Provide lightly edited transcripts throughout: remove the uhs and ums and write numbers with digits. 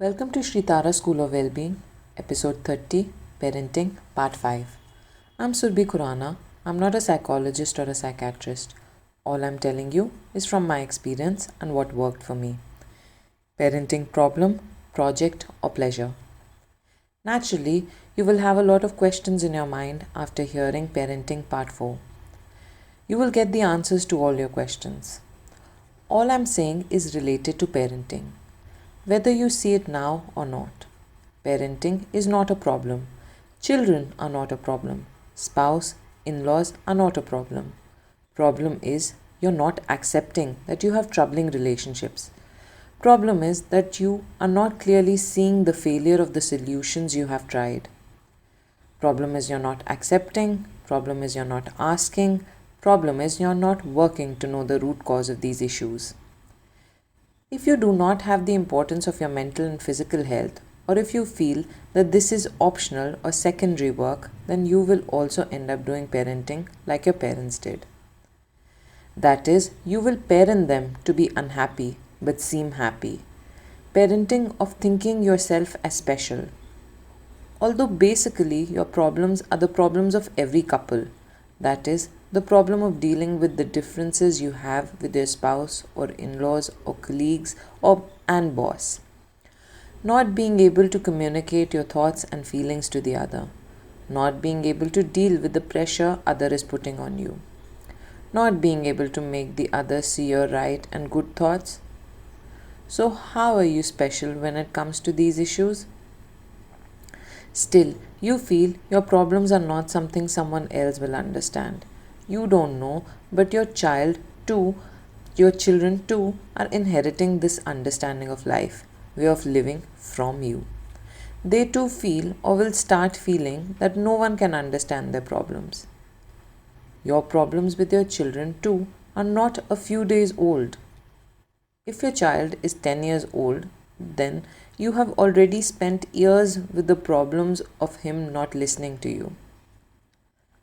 Welcome to Sri Tara School of Wellbeing, Episode 30, Parenting, Part 5. I'm Surbhi Khurana. I'm not a psychologist or a psychiatrist. All I'm telling you is from my experience and what worked for me. Parenting problem, project, or pleasure. Naturally, you will have a lot of questions in your mind after hearing Parenting Part 4. You will get the answers to all your questions. All I'm saying is related to parenting. Whether you see it now or not, parenting is not a problem. Children are not a problem. Spouse, in-laws are not a problem. Problem is you're not accepting that you have troubling relationships. Problem is that you are not clearly seeing the failure of the solutions you have tried. Problem is you're not accepting. Problem is you're not asking. Problem is you're not working to know the root cause of these issues. If you do not have the importance of your mental and physical health, or if you feel that this is optional or secondary work, then you will also end up doing parenting like your parents did. That is, you will parent them to be unhappy but seem happy. Parenting of thinking yourself as special. Although basically your problems are the problems of every couple, that is, the problem of dealing with the differences you have with your spouse or in-laws or colleagues and boss. Not being able to communicate your thoughts and feelings to the other. Not being able to deal with the pressure other is putting on you. Not being able to make the other see your right and good thoughts. So how are you special when it comes to these issues? Still, you feel your problems are not something someone else will understand. You don't know, but your children too, are inheriting this understanding of life, way of living from you. They too feel or will start feeling that no one can understand their problems. Your problems with your children too are not a few days old. If your child is 10 years old, then you have already spent years with the problems of him not listening to you.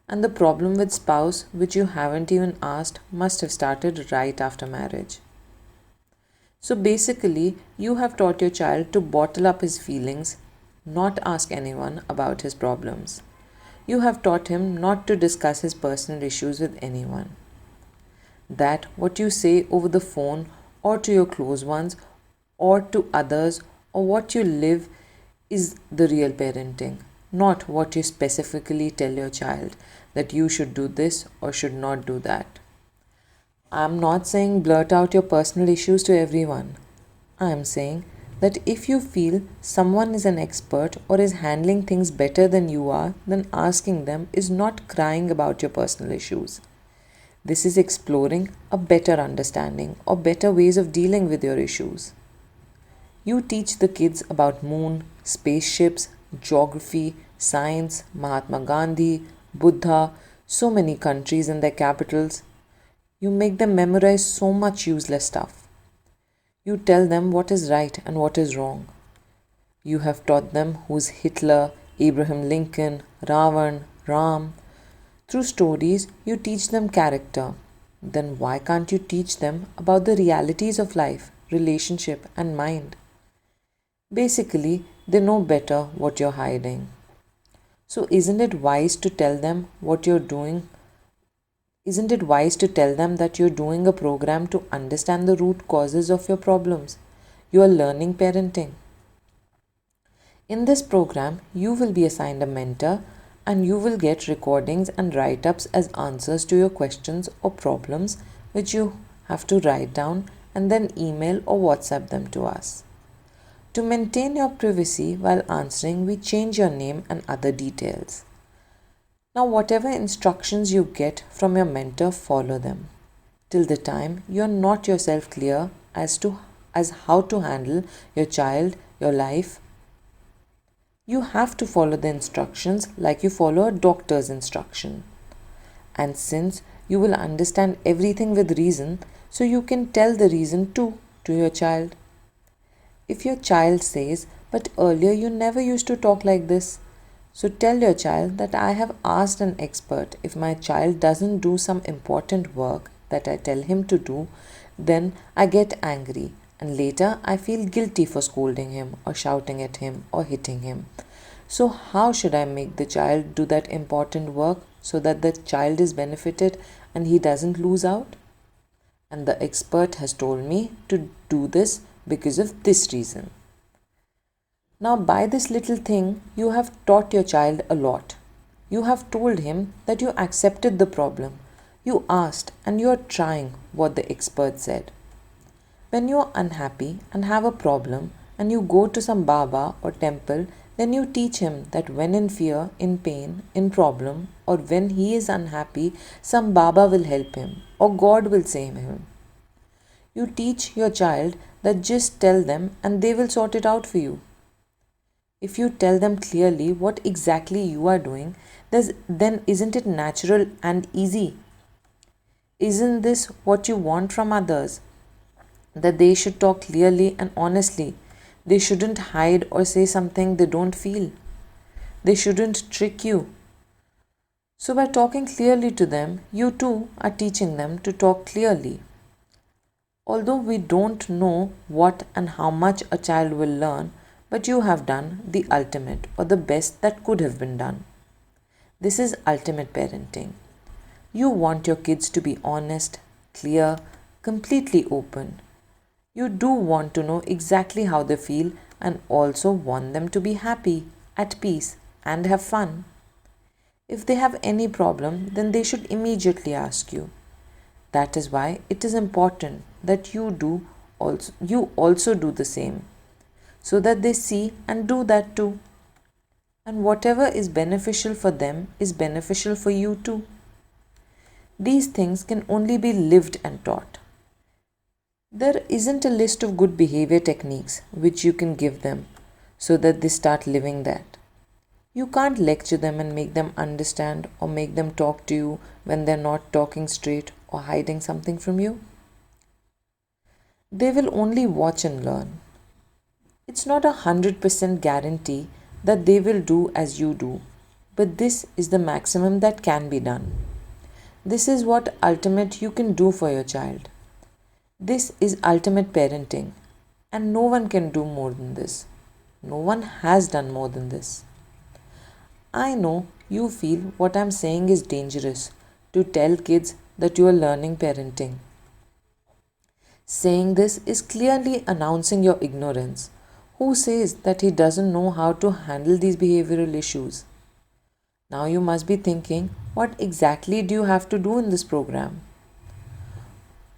And the problem with spouse, which you haven't even asked, must have started right after marriage. So basically, you have taught your child to bottle up his feelings, not ask anyone about his problems. You have taught him not to discuss his personal issues with anyone. That what you say over the phone or to your close ones or to others or what you live is the real parenting, not what you specifically tell your child that you should do this or should not do that. I'm not saying blurt out your personal issues to everyone. I'm saying that if you feel someone is an expert or is handling things better than you are, then asking them is not crying about your personal issues. This is exploring a better understanding or better ways of dealing with your issues. You teach the kids about moon, spaceships, geography, science, Mahatma Gandhi, Buddha, so many countries and their capitals. You make them memorize so much useless stuff. You tell them what is right and what is wrong. You have taught them who's Hitler, Abraham Lincoln, Ravan, Ram. Through stories, you teach them character. Then why can't you teach them about the realities of life, relationship, and mind? Basically, they know better what you're hiding. So isn't it wise to tell them what you're doing? Isn't it wise to tell them that you're doing a program to understand the root causes of your problems? You are learning parenting. In this program, you will be assigned a mentor and you will get recordings and write-ups as answers to your questions or problems which you have to write down and then email or WhatsApp them to us. To maintain your privacy while answering, we change your name and other details. Now, whatever instructions you get from your mentor, follow them. Till the time you are not yourself clear as how to handle your child, your life, you have to follow the instructions like you follow a doctor's instruction. And since you will understand everything with reason, so you can tell the reason too to your child. If your child says, but earlier you never used to talk like this, so tell your child that I have asked an expert if my child doesn't do some important work that I tell him to do, then I get angry And later, I feel guilty for scolding him or shouting at him or hitting him. So, how should I make the child do that important work so that the child is benefited and he doesn't lose out? And the expert has told me to do this because of this reason. Now, by this little thing, you have taught your child a lot. You have told him that you accepted the problem, you asked, and you are trying what the expert said. When you are unhappy and have a problem and you go to some Baba or temple, then you teach him that when in fear, in pain, in problem, or when he is unhappy, some Baba will help him or God will save him. You teach your child that just tell them and they will sort it out for you. If you tell them clearly what exactly you are doing, then isn't it natural and easy? Isn't this what you want from others? That they should talk clearly and honestly. They shouldn't hide or say something they don't feel. They shouldn't trick you. So, by talking clearly to them, you too are teaching them to talk clearly. Although we don't know what and how much a child will learn, but you have done the ultimate or the best that could have been done. This is ultimate parenting. You want your kids to be honest, clear, completely open. You do want to know exactly how they feel and also want them to be happy, at peace, and have fun. If they have any problem, then they should immediately ask you. That is why it is important that you also do the same, so that they see and do that too. And whatever is beneficial for them is beneficial for you too. These things can only be lived and taught. There isn't a list of good behavior techniques which you can give them so that they start living that. You can't lecture them and make them understand or make them talk to you when they're not talking straight or hiding something from you. They will only watch and learn. It's not 100% guarantee that they will do as you do, but this is the maximum that can be done. This is what ultimate you can do for your child. This is ultimate parenting, and no one can do more than this. No one has done more than this. I know you feel what I'm saying is dangerous, to tell kids that you are learning parenting. Saying this is clearly announcing your ignorance. Who says that he doesn't know how to handle these behavioral issues? Now you must be thinking, what exactly do you have to do in this program?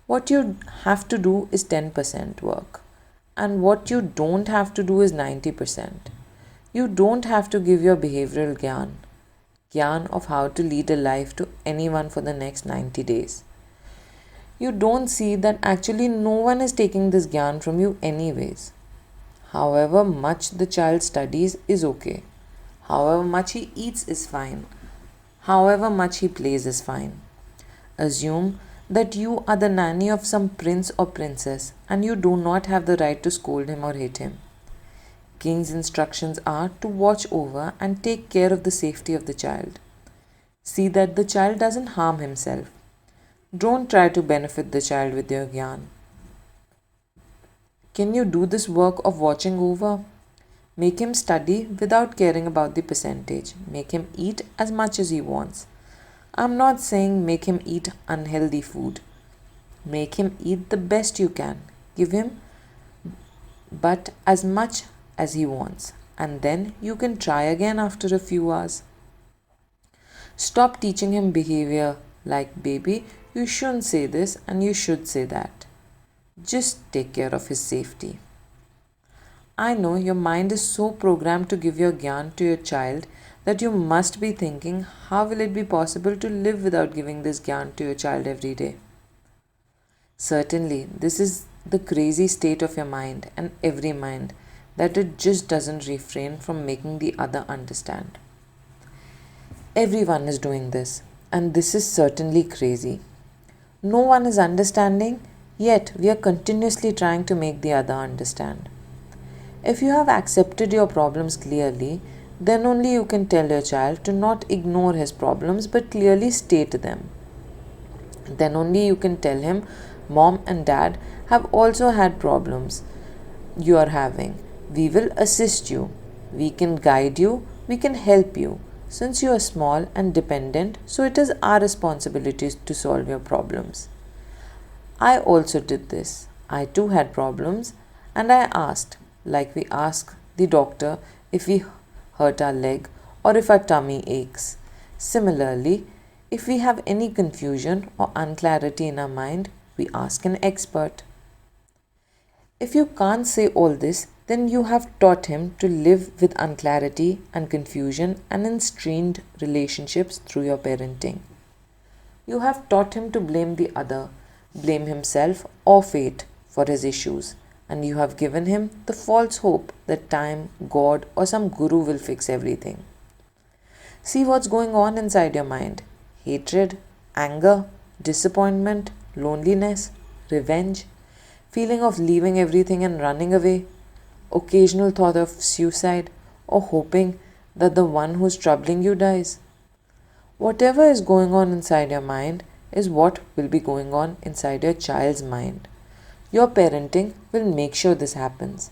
What you have to do is 10% work, and what you don't have to do is 90%. You don't have to give your behavioral gyan of how to lead a life to anyone for the next 90 days. You don't see that actually no one is taking this gyan from you anyways. However much the child studies is okay. However much he eats is fine. However much he plays is fine. Assume that you are the nanny of some prince or princess and you do not have the right to scold him or hit him. King's instructions are to watch over and take care of the safety of the child. See that the child doesn't harm himself. Don't try to benefit the child with your gyan. Can you do this work of watching over? Make him study without caring about the percentage. Make him eat as much as he wants. I'm not saying make him eat unhealthy food. Make him eat the best you can. Give him but as much as he wants. And then you can try again after a few hours. Stop teaching him behavior like, baby, you shouldn't say this and you should say that. Just take care of his safety. I know your mind is so programmed to give your gyan to your child that you must be thinking, how will it be possible to live without giving this gyan to your child every day? Certainly, this is the crazy state of your mind and every mind that it just doesn't refrain from making the other understand. Everyone is doing this, and this is certainly crazy. No one is understanding, yet we are continuously trying to make the other understand. If you have accepted your problems clearly, then only you can tell your child to not ignore his problems but clearly state them. Then only you can tell him Mom and dad have also had problems you are having. We will assist you. We can guide you. We can help you. Since you are small and dependent, so it is our responsibility to solve your problems. I also did this. I too had problems and I asked, like we ask the doctor if we hurt our leg or if our tummy aches. Similarly, if we have any confusion or unclarity in our mind, we ask an expert. If you can't say all this, then you have taught him to live with unclarity and confusion and in strained relationships through your parenting. You have taught him to blame the other, blame himself or fate for his issues, and you have given him the false hope that time, God, or some guru will fix everything. See what's going on inside your mind: hatred, anger, disappointment, loneliness, revenge, feeling of leaving everything and running away, occasional thought of suicide, or hoping that the one who's troubling you dies. Whatever is going on inside your mind is what will be going on inside your child's mind. Your parenting will make sure this happens.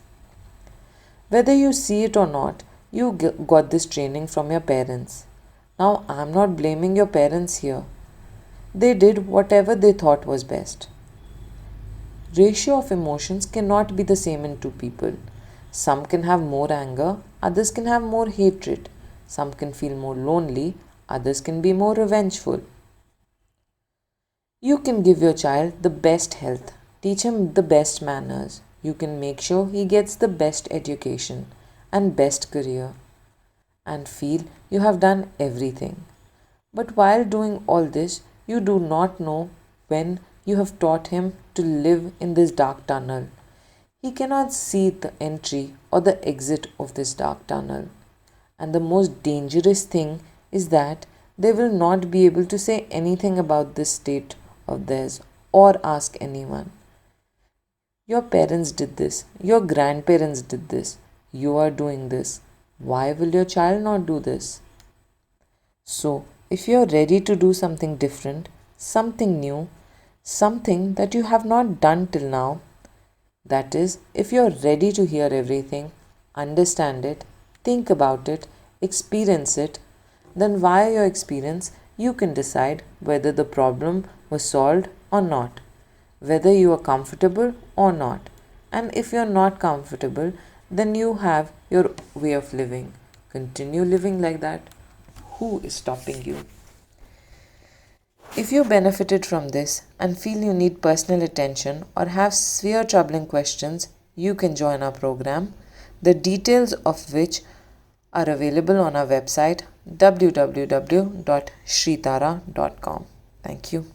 Whether you see it or not, you got this training from your parents. Now, I'm not blaming your parents here. They did whatever they thought was best. Ratio of emotions cannot be the same in two people. Some can have more anger, others can have more hatred. Some can feel more lonely, others can be more revengeful. You can give your child the best health, teach him the best manners. You can make sure he gets the best education and best career and feel you have done everything. But while doing all this, you do not know when you have taught him to live in this dark tunnel. He cannot see the entry or the exit of this dark tunnel. And the most dangerous thing is that they will not be able to say anything about this state of theirs or ask anyone. Your parents did this, your grandparents did this, you are doing this. Why will your child not do this? So, if you are ready to do something different, something new, something that you have not done till now, that is, if you are ready to hear everything, understand it, think about it, experience it, then via your experience, you can decide whether the problem was solved or not, whether you are comfortable or not. And if you are not comfortable, then you have your way of living. Continue living like that. Who is stopping you? If you benefited from this and feel you need personal attention or have severe troubling questions, you can join our program, the details of which are available on our website www.shritara.com. Thank you.